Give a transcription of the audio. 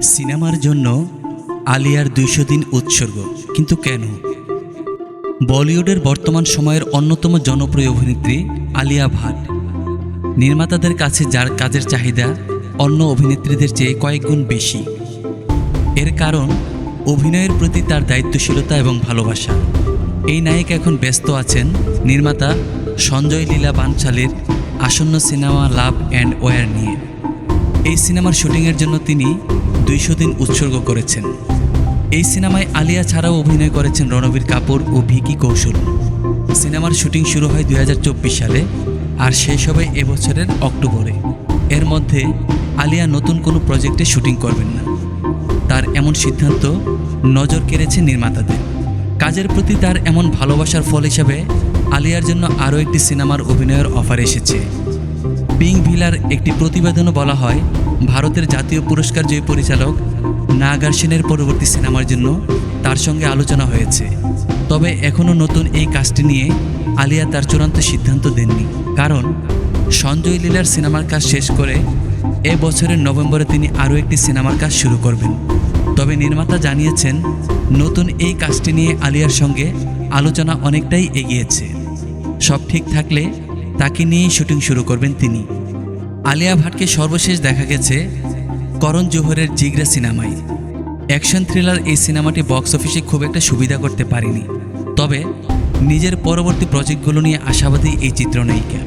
সিনেমার জন্য আলিয়ার ২০০ দিন উৎসর্গ, কিন্তু কেন? বলিউডের বর্তমান সময়ের অন্যতম জনপ্রিয় অভিনেত্রী আলিয়া ভাট নির্মাতাদের কাছে যার কাজের চাহিদা অন্য অভিনেত্রীদের চেয়ে কয়েক গুণ বেশি। এর কারণ অভিনয়ের প্রতি তার দায়িত্বশীলতা এবং ভালোবাসা। এই নায়িকা এখন ব্যস্ত আছেন নির্মাতা সঞ্জয় লীলা বানশালীর আসন্ন সিনেমা লাভ অ্যান্ড ওয়্যার নিয়ে। এই সিনেমার শুটিংয়ের জন্য তিনি ২০০ দিন উৎসর্গ করেছেন। এই সিনেমায় আলিয়া ছাড়াও অভিনয় করেছেন রণবীর কাপুর ও ভিকি কৌশল। সিনেমার শুটিং শুরু হয় ২০২৪ সালে আর শেষ হবে এবছরের অক্টোবরে। এর মধ্যে আলিয়া নতুন কোনো প্রজেক্টে শুটিং করবেন না। তার এমন সিদ্ধান্ত নজর কেড়েছে নির্মাতাদের। কাজের প্রতি তার এমন ভালোবাসার ফল হিসাবে আলিয়ার জন্য আরও একটি সিনেমার অভিনয়ের অফার এসেছে। পিঙ্ক ভিলার একটি প্রতিবেদনে বলা হয়, ভারতের জাতীয় পুরস্কার জয়ী পরিচালক নাগার সেনের পরবর্তী সিনেমার জন্য তার সঙ্গে আলোচনা হয়েছে। তবে এখনও নতুন এই কাজটি নিয়ে আলিয়া তার চূড়ান্ত সিদ্ধান্ত দেননি, কারণ সঞ্জয় লীলার সিনেমার কাজ শেষ করে এ বছরের নভেম্বরে তিনি আরও একটি সিনেমার কাজ শুরু করবেন। তবে নির্মাতা জানিয়েছেন, নতুন এই কাজটি নিয়ে আলিয়ার সঙ্গে আলোচনা অনেকটাই এগিয়েছে। সব ঠিক থাকলে তাকে নিয়েই শুটিং শুরু করবেন তিনি। আলিয়া ভাটকে সর্বশেষ দেখা গেছে করণ জোহরের জিগরা সিনেমায়। অ্যাকশন থ্রিলার এই সিনেমাটি বক্স অফিসে খুব একটা সুবিধা করতে পারেনি। তবে নিজের পরবর্তী প্রজেক্টগুলো নিয়ে আশাবাদী এই চিত্রনায়িকা।